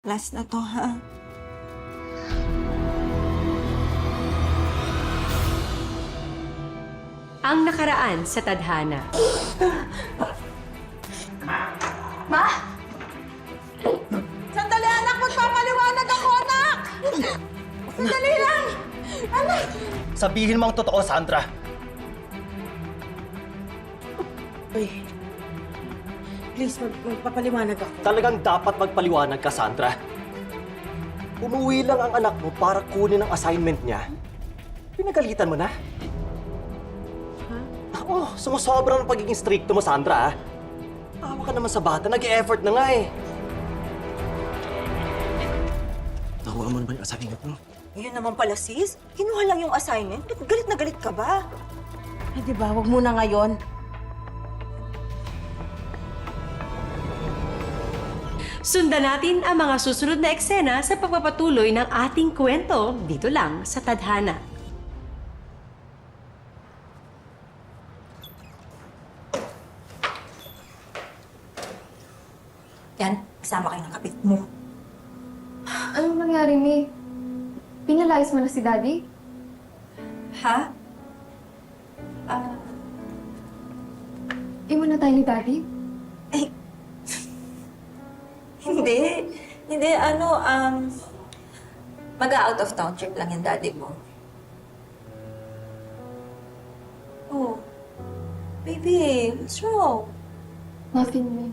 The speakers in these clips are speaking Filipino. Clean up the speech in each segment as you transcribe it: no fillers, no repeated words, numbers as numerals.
Last na to, ha? Ang nakaraan sa tadhana. Ma! Sandali, anak! Magpapaliwanag ako, anak! Sandali lang! Anak! Sabihin mo ang totoo, Sandra. Uy, please, magpapaliwanag ako. Talagang dapat magpaliwanag ka, Sandra. Umuwi lang ang anak mo para kunin ang assignment niya. Pinagalitan mo na. Oo, sumusobra ng pagiging stricto mo, Sandra. Awa ka naman sa bata. Nag-e-effort na nga eh. Nakuha mo naman yung assignment mo? Yun naman pala, sis. Kinuha lang yung assignment. Ba't galit na galit ka ba? Eh, di ba? Huwag muna ngayon. Sundan natin ang mga susunod na eksena sa pagpapatuloy ng ating kwento dito lang sa tadhana. Yan, kasama kayo ng kapit mo. Anong nangyari, May? Pinalayas mo na si Daddy? Ha? Iwan na tayo ni Daddy? Hindi. Hindi, mag-out of town trip lang yung daddy mo. Oh. Baby, what's wrong? Nothing, May.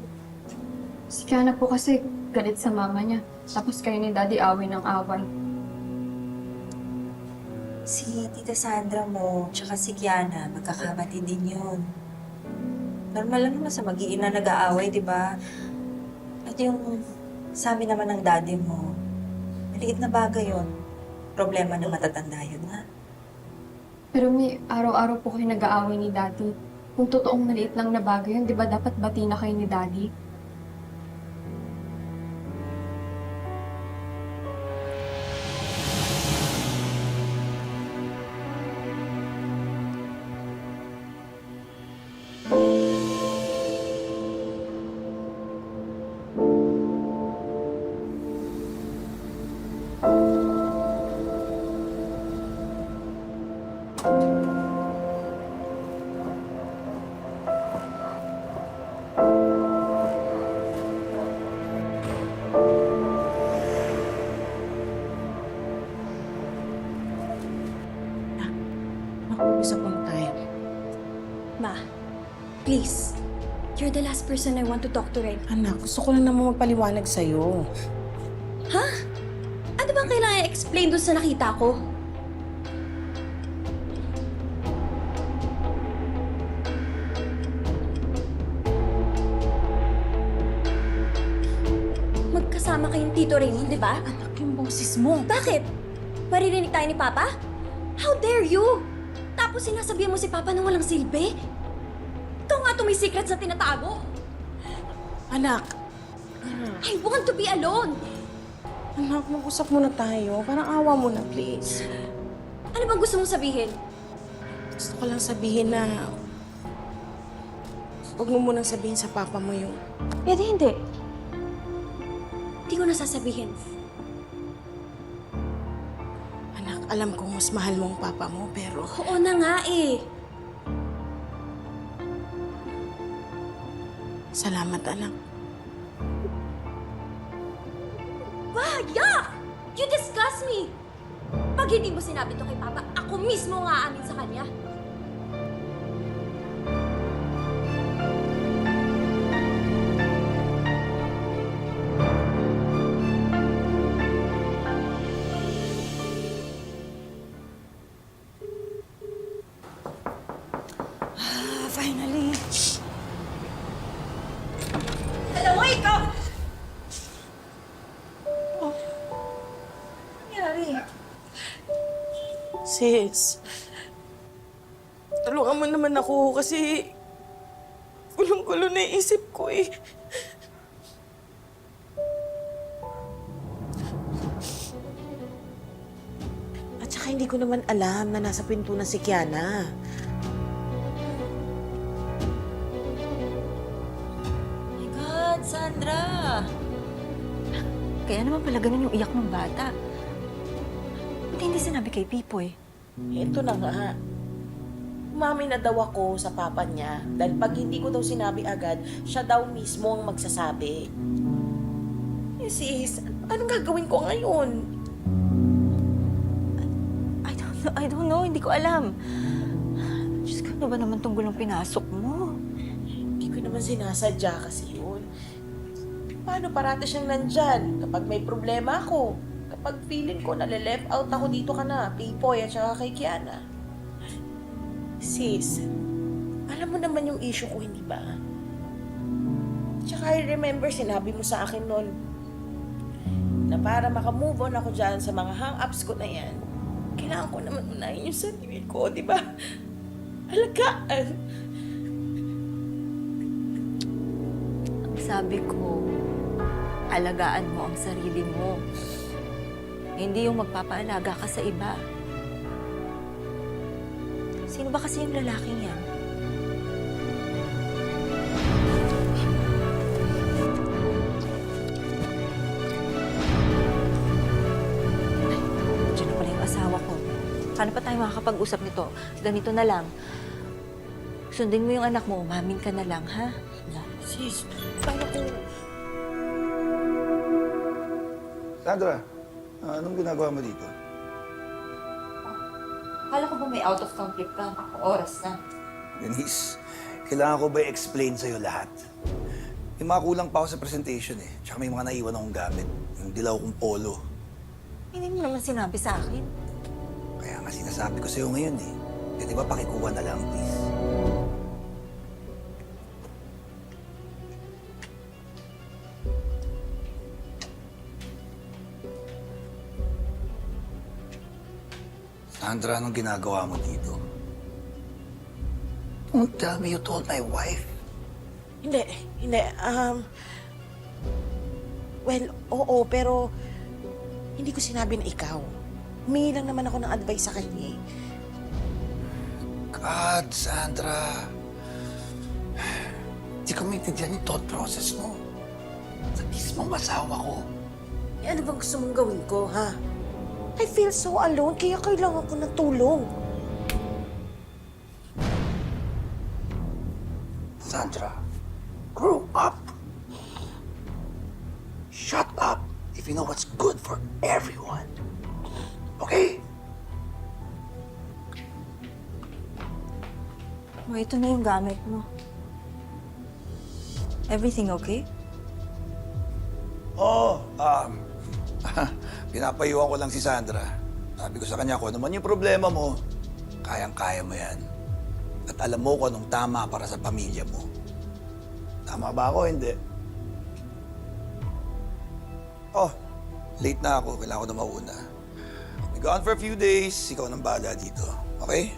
Si Kiana po kasi galit sa mama niya. Tapos kayo ni Daddy away ng away. Si Tita Sandra mo, tsaka si Kiana, magkakapatid din yun. Normal lang naman sa mag-iina nag-aaway, di ba? At yung sabi naman ng daddy mo, maliit na bagay yun. Problema na matatanda yun, ha? Pero May, araw-araw po kayo nag-aaway ni Daddy. Kung totoong maliit lang na bagay yun, di ba dapat bati na kayo ni Daddy? Mag-usap muna tayo. Ma, please. You're the last person I want to talk to right now. Anak, gusto ko lang naman magpaliwanag sa'yo. Ha? Ano bang kailangan i-explain dun sa nakita ko? Magkasama kayong Tito Raymond, di ba? Anak, yung boses mo. Bakit? Maririnig tayo ni Papa? How dare you? Tapos sinasabihan mo si Papa nang walang silbi? Ikaw nga itong may secrets na tinatago. Anak, I want to be alone. anak, mag-usap muna tayo. Parang awa mo na, please. Ano bang gusto mong sabihin? Gusto ko lang sabihin na huwag mo munang sabihin sa papa mo yung... Hindi. Hindi ko nasasabihin. Anak, alam kong mas mahal mo ang papa mo, pero... Oo na nga eh. Salamat, anak. Yuck! You disgust me! Pag hindi mo sinabi to kay Papa, ako mismo nga aamin sa kanya. Finally. Alam mo, ikaw! Sis, tulungan mo naman ako kasi gulong-gulo na yung isip ko eh. At saka hindi ko naman alam na nasa pinto na si Kiana. My God, Sandra! Kaya naman pala ganun yung iyak ng bata. Buti hindi sinabi kay Pipoy. Ito na nga. Umami na daw ako sa papa niya dahil pag hindi ko daw sinabi agad, siya daw mismo ang magsasabi. Eh sis, anong gagawin ko ngayon? I don't know, hindi ko alam. Diyos ko, ano ba naman tong gulong pinasok mo? Hindi ko naman sinasadya kasi yun. Paano parati siyang nandyan kapag may problema ako? Kapag feeling ko nale-left out ako dito ka na, Pipoy at saka kay Kiana. Sis, alam mo naman yung issue ko, hindi ba? Tsaka I remember sinabi mo sa akin noon na para makamove on ako dyan sa mga hang-ups ko na yan, kailangan ko naman unahin yung sarili ko, di ba? Alagaan. Ang sabi ko, alagaan mo ang sarili mo. Hindi yung magpapaalaga ka sa iba. Sino ba kasi yung lalaking yan? Ay, dyan na pala yung asawa ko. Paano pa tayo makakapag-usap nito? Ganito na lang. Sundin mo yung anak mo, umamin ka na lang, ha? Sis, paano ko... Sandra, anong ginagawa mo dito? Kala ko ba may out of town trip ka? Oras na. Denise, kailangan ko ba i-explain sa'yo lahat? May mga kulang pa ako sa presentation eh. Tsaka may mga naiwan akong gamit. Yung dilaw kong polo. Hindi mo naman sinabi sa akin. Kaya nga sinasabi ko sa'yo ngayon eh. Eh di ba pakikuha na lang, please? Sandra, anong ginagawa mo dito? Don't tell me you told my wife. Hindi. Well, oo, pero hindi ko sinabi na ikaw. Humingi lang naman ako ng advice sa kanya eh. God, Sandra. Hindi ko maintindihan yung thought process mo. Sa mismong asawa ko. Eh, ano bang gusto mong gawin ko, ha? I feel so alone, kaya kailangan ko ng tulong. Sandra, grow up. Shut up if you know what's good for everyone. Okay? Oh, ito na yung gamit mo. Everything okay? Oo, pinapayuhan ko lang si Sandra. Sabi ko sa kanya, kung ano man yung problema mo, kayang-kaya mo yan. At alam mo kung anong tama para sa pamilya mo. Tama ba ako? Hindi. Oh, late na ako. Kailangan ko na mauna. Be gone for a few days. Ikaw nang bahala dito. Okay?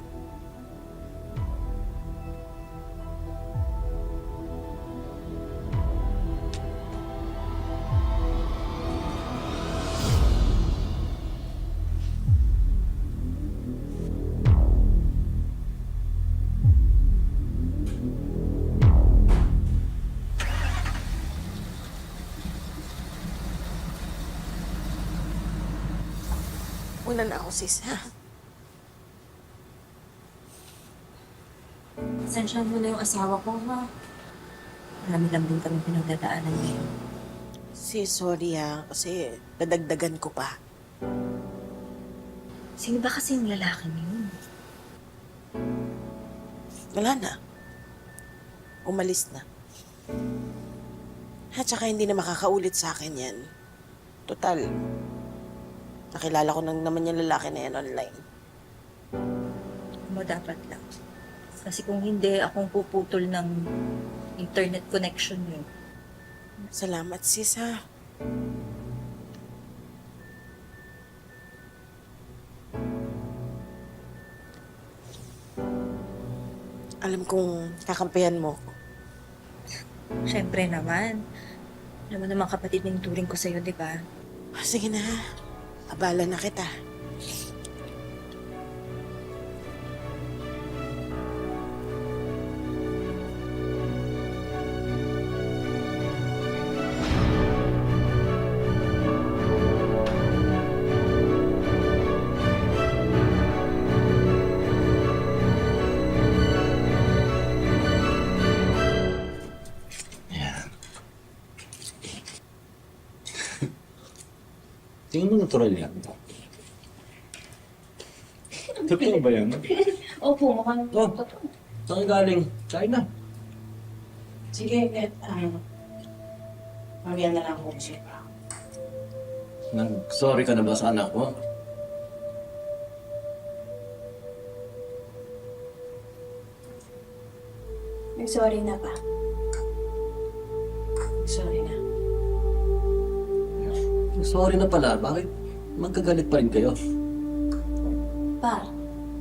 Una na ako, sis, ha? Pasensyahan mo na yung asawa ko, ha? Marami lang din kami pinagdadaanan ngayon. Sis, sorry ha, kasi dadagdagan ko pa. Sino ba kasi yung lalaking yun? Wala na. Umalis na. At saka hindi na makakaulit sa akin yan. Total, nakilala ko nang naman yung lalaki na yan online. Mo dapat lang. Kasi kung hindi, akong puputol ng internet connection niyo. Salamat, sis, ha? Alam kong kakampihan mo ko. Siyempre naman. Alam mo naman kapatid ng turing ko sa'yo, di ba? Sige na, abala na kita. Tingin mo natural yan. Totoo ba yan? Opo, mukhang Oh, saan galing? Kain na. sige, mamaya na lang ako siya. Nag-sorry ka na ba sa anak mo? Sorry na pa. Sorry na. Sorry na pala. Bakit magkagalit pa rin kayo? Pa,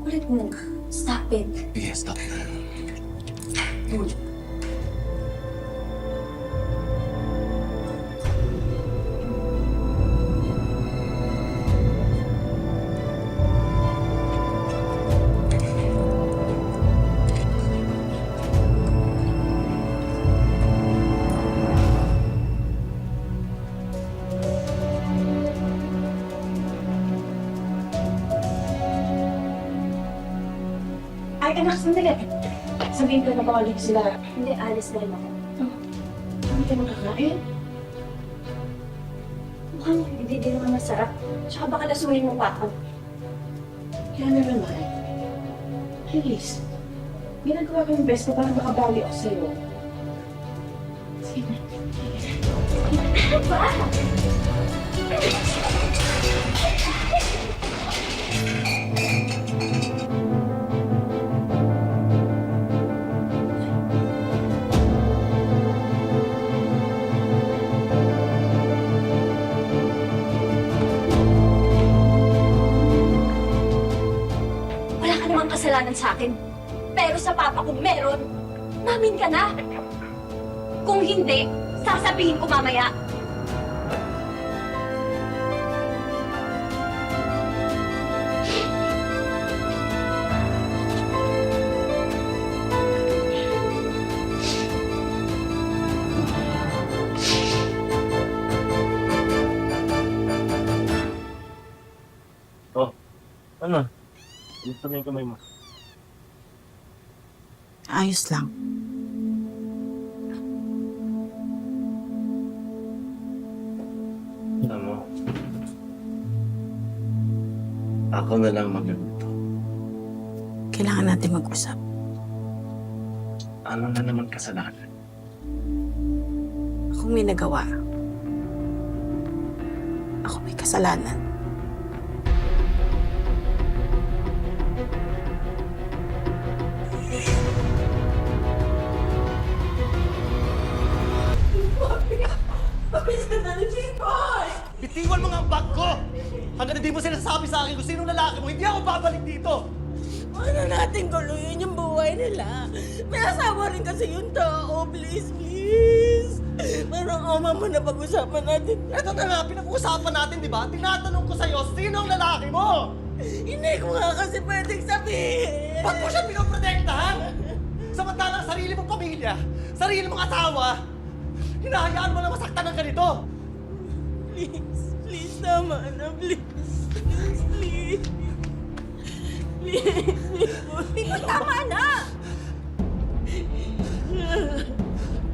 ulit mo. Stop it. Sige, stop. Ay, anak, sandali. Sabihin ko na bawalik sila. Hindi, alis na rin ako. Hindi ka makakain. Mukhang hindi din naman masarap. Tsaka baka lasunin mo pa ako. Kaya naman, mahal. Please. Ginagawa ko yung best ko para makabawi ako sa'yo. Sige na. Ano ba? Wala ka namang kasalanan sa akin. Pero sa papa ko meron. Mamin ka na. Kung hindi, sasabihin ko mamaya. Oh, ano? Gusto na yung kamay mo. Ayos lang. Alam mo, ako na lang magluluto. Kailangan natin mag-usap. Ano na naman kasalanan? Akong may nagawa. Ako may kasalanan. Bitiwan mo nga ang bag ko! Hanggang hindi mo sinasabi sa akin kung sinong lalaki mo, hindi ako babalik dito! Ano natin guluhin yung buhay nila? May asawa rin kasi yung tao. Please, please. Parang ama mo na pag-usapan natin. Ito na nga, pinag-uusapan natin, di ba? Tinatanong ko sa'yo, sino ang lalaki mo? Hindi ko nga kasi pwedeng sabihin. Ba't mo siya pinoprotektahan? Samantalang sarili mong pamilya, sarili mong asawa, hinahayaan mo na masaktan ng ganito. Please, please, tama na. Please, please, please. Please, Pipoy, tama na!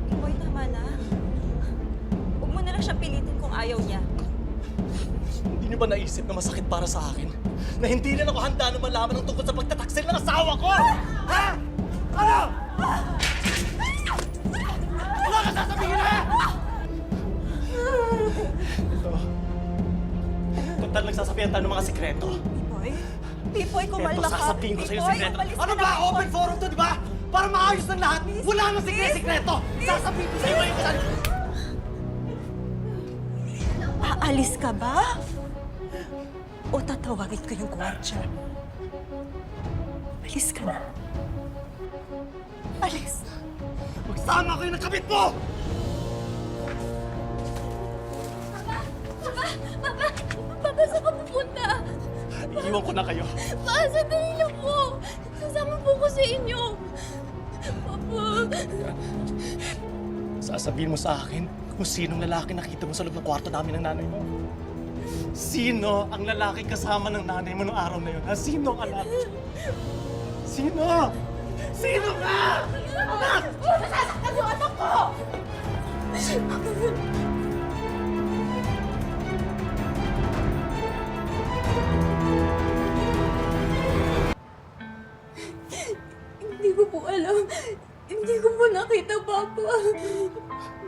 Pipoy, tama na. Huwag mo na lang siyang pilitin kung ayaw niya. Hindi niyo ba naisip na masakit para sa akin? Na hindi na ako handa na malaman ang tungkol sa pagtataksil ng asawa ko? Ha? Ano? Wala ka sasabihin, ha? Total, nagsasabihan tayo ng mga sikreto. Pipoy? Pipoy, kumalma Ito, ka. sasabihin ko sa'yo Pipoy, sikreto. umalis ka Ano na, ba? Pipoy. Open forum to, di ba? Para maayos ng lahat. Wala nang sikreto. Sasabihin ko sa'yo ngayon kasal. Aalis ka ba? O tatawagin ko yung gwardiya? Alis ka na. Alis. Magsama kayo ng kabit mo! Papa, saan ka pupunta? Iiwan ko na kayo. Pa, sandali lang po. Sasama po ko sa inyo. Papa. Sasabihin mo sa akin kung sinong lalaki nakita mo sa loob ng kwarto namin ng nanay mo. Sino ang lalaki kasama ng nanay mo noong araw na yun? Ha? Sino ang anak? Sino? Sino ka? Anak! Masasaktan yung anak ko! Hindi ko po nakita, Papa.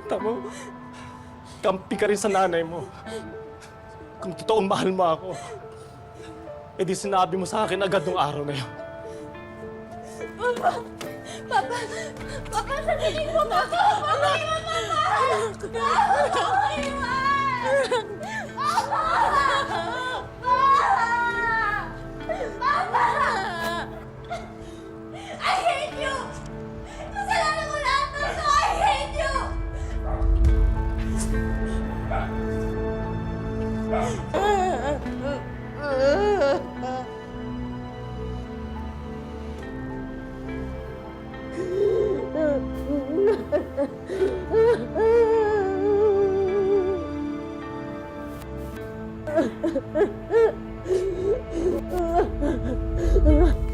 Tama. Kampi ka rin sa nanay mo. Kung totoong mahal mo ako, edi sinabi mo sa akin agad nung araw na yun. Papa, sabihin mo, Papa! Papa, iwan, Papa! Papa, iwan! Papa! Papa! I hate you! Kasalanan mo lahat ng ito! I hate you!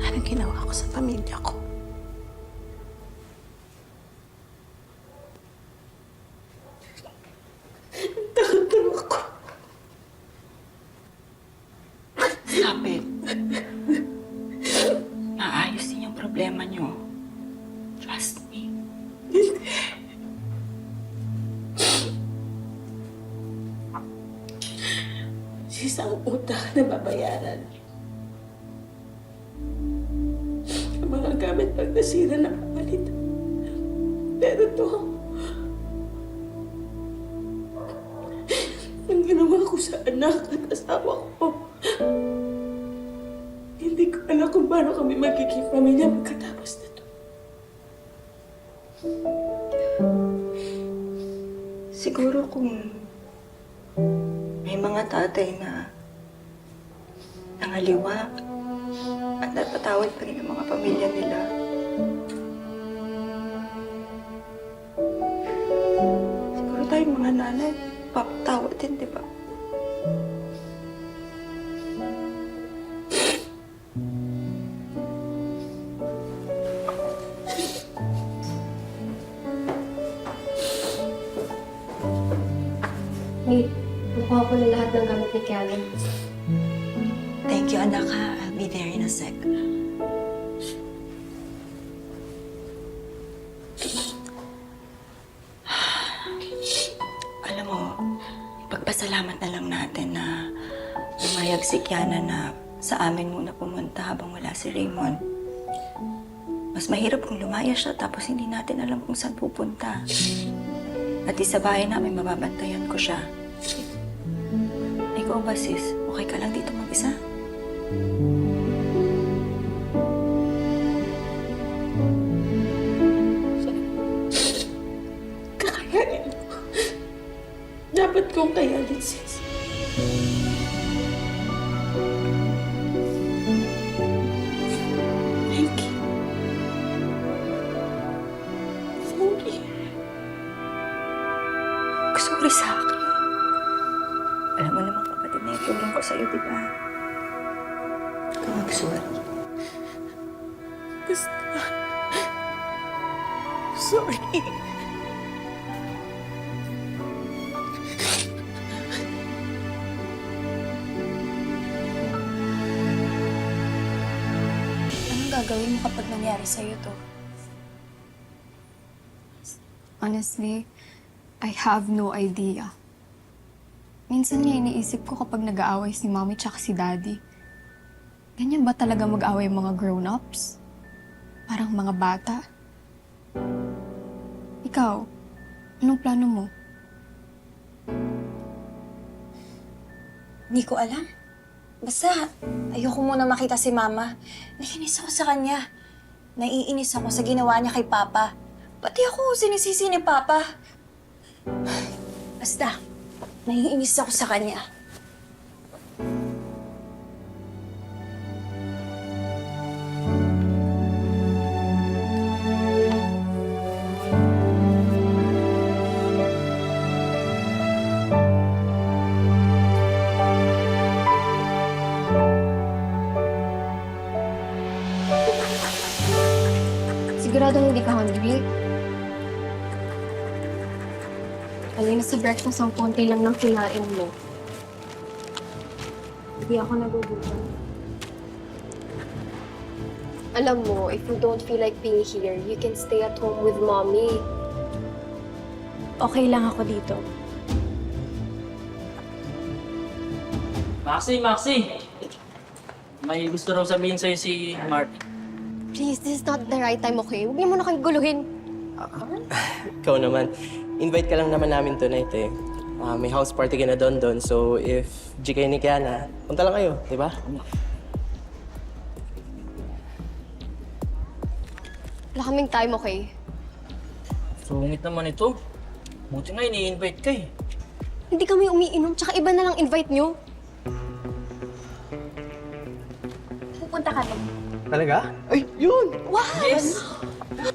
Anong ginawa ko sa pamilya ko? Takot ako. Kapit. Maayos din yung problema nyo. Trust me. Isang utang na babayaran. Ang mga gamit pag nasira na kapalit. Pero to, ang ginawa ko sa anak at asawa ko, hindi ko alam kung paano kami magiging pamilya pagkatapos na to. Siguro kung may mga tatay na nangaliwa at napatawad pa rin ang mga pamilya nila. Siguro tayong mga nanay, papatawad din, di ba? May nakuha ko na lahat ng gamit ni Kellen. Thank you, anak, ha. I'll be there in a sec. Alam mo, ipagpasalamat na lang natin na umayag si Kiana na sa amin muna pumunta habang wala si Raymond. Mas mahirap kung lumaya siya tapos hindi natin alam kung saan pupunta. At sa bahay namin mababantayan ko siya. Ikaw ba, sis? Okay ka lang dito mag-isa? Kakayanin ko. Dapat kong kayanin, sis. Thank you. Thank you. Sorry sa akin. Alam mo naman kapatid na itulong ko sa'yo, di ba? Ikaw mag-sorry. Basta. Sorry. Anong gagawin mo kapag nangyari sa'yo to? Honestly, I have no idea. Minsan nga iniisip ko kapag nag-aaway si mommy tsaka si daddy. Ganyan ba talaga mag-aaway yung mga grown-ups? Parang mga bata? Ikaw, anong plano mo? Hindi ko alam. Basta, ayoko muna makita si Mama. Naiinis ako sa kanya. Naiinis ako sa ginawa niya kay Papa. Pati ako sinisisi ni Papa. Basta, naiinis ako sa kanya. Siguradong hindi ka hungry. Kanina sa breakfast, ang konti lang ng kinain mo. Hindi ako nagugutom. Alam mo, if you don't feel like being here, you can stay at home with mommy. Okay lang ako dito. Maxi! May gusto raw sabihin sa'yo si Mark. Please, this is not the right time, okay? Huwag niyo muna kang guluhin. Ikaw naman. Invite ka lang naman namin tonight eh. May house party ka na doon. So if GK ni Kiana, punta lang kayo, di ba? Wala kaming time, okay? Sungit naman ito. Buti nga ini-invite ka eh. Hindi kami umiinom, tsaka iba na lang invite niyo. Pupunta kami. Talaga? Ay, yun! Wow! Yes!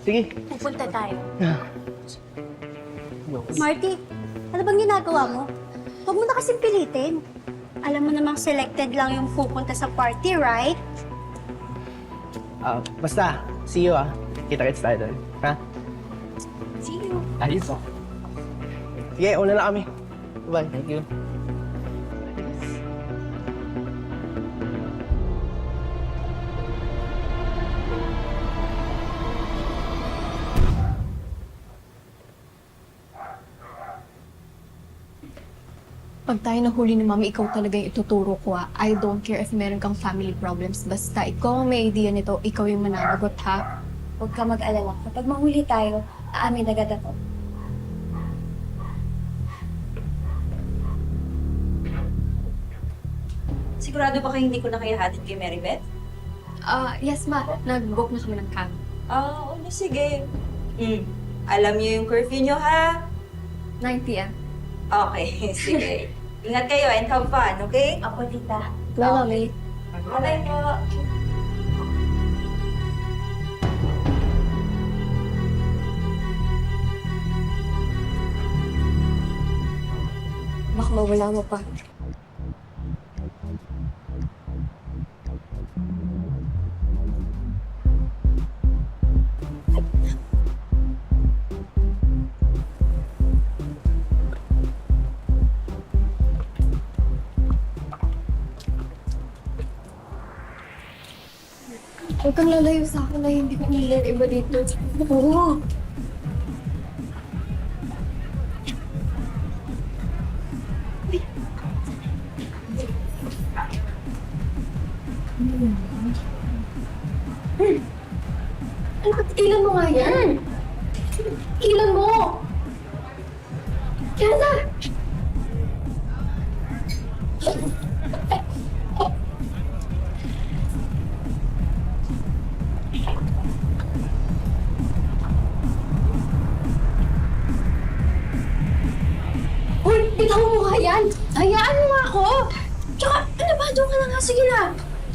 Sige. Pupunta tayo. Marty, ano bang ginagawa mo? Huwag mo na kasing pilitin. Alam mo namang selected lang yung pupunta sa party, right? Basta, see you Kita-kits tayo doon. Ha? See you. Ayos Sige, una na kami. Bye. Thank you. Pag tayo nahuli ni Mami, ikaw talaga yung ituturo ko I don't care if meron kang family problems. Basta ikaw ang may idea nito, ikaw yung mananagot ha. Huwag ka mag-alala. Kapag mahuli tayo, aamin agad ako. Sigurado ba kayo hindi ko na kayo hatid kay Maribeth? Yes ma, nag-book na kami ng cab. Oo, sige. Alam niyo yung curfew niyo, ha? 9 p.m. Okay, sige. Ingat kayo and have fun, okay? Ako, tita. Bye, Mami. Okay po. Baka mawala mo pa. Huwag kang lalayo sa akin na hindi ko nilir iba dito. Oo. Ano, tigilan mo nga yan! Tigilan mo! Kaya na! Uy, bitaw mo nga yan! Hayaan mo nga ako! Tsaka, ano ba? Doon ka na nga. Sige na.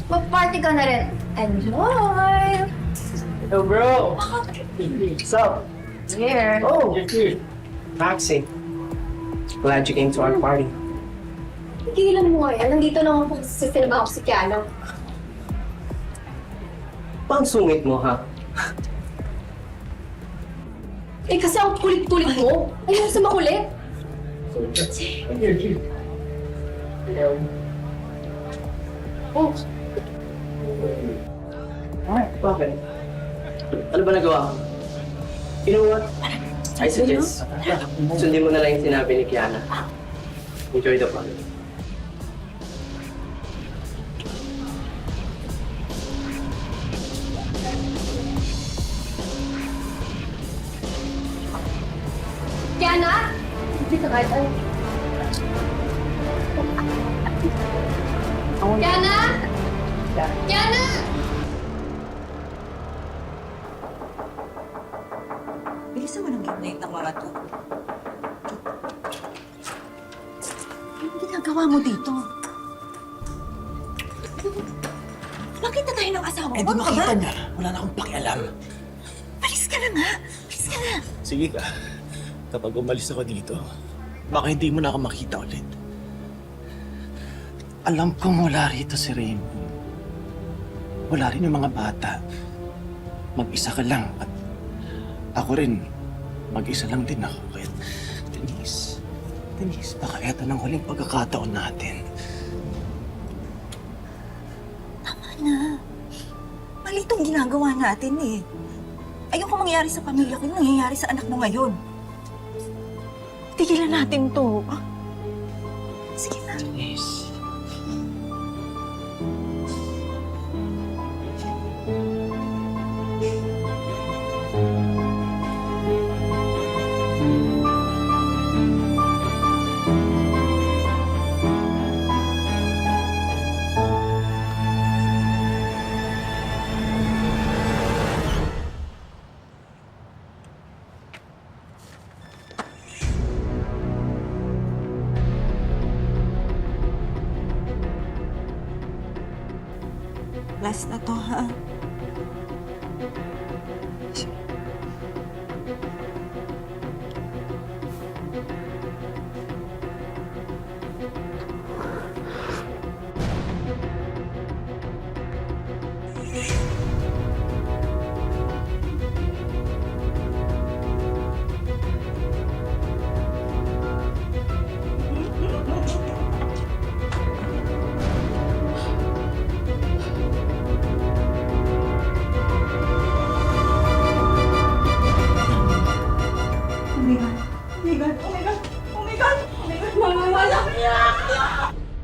Mag-party ka na rin. Enjoy! Yo, bro! What's up? Here. Oh! Maxi. Glad you came to our party. Tigilan mo nga yan. Nandito lang ako sa cinema ako si Kiana. Pang sungit mo, ha? Eh, kasi ang kulit-kulit mo. Ayaw sa makulit. Oh, Bakit? Ano ba nagawa ko? You know what? I suggest, sundin mo na lang yung sinabi ni Kiana. Enjoy the party. Kiana! Dito ka tayo. Kiana! Kiana! Bilisan mo ng gate ng mga to. Anong ginagawa mo dito? Makita tayo ng asawa mo. Eh, di makita niya. Wala na akong pakialam. Palis ka na nga. Palis ka na. Sige ka. Kapag umalis ako dito, baka hindi mo na ako makita ulit. Alam kong wala rito si Raymond. Wala rin yung mga bata. Mag-isa ka lang at ako rin, mag-isa lang din ako. Kaya, Denise, baka eto ng huling pagkakataon natin. Tama na. Mali itong ginagawa natin eh. Ayoko mangyari sa pamilya ko yung nangyayari sa anak mo ngayon. Tigilan natin to. Sige na. Please. Last na to, ha?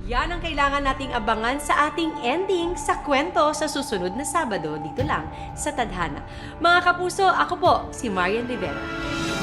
Yan ang kailangan nating abangan sa ating ending sa kwento sa susunod na Sabado dito lang sa Tadhana. Mga kapuso, ako po si Marian Rivera.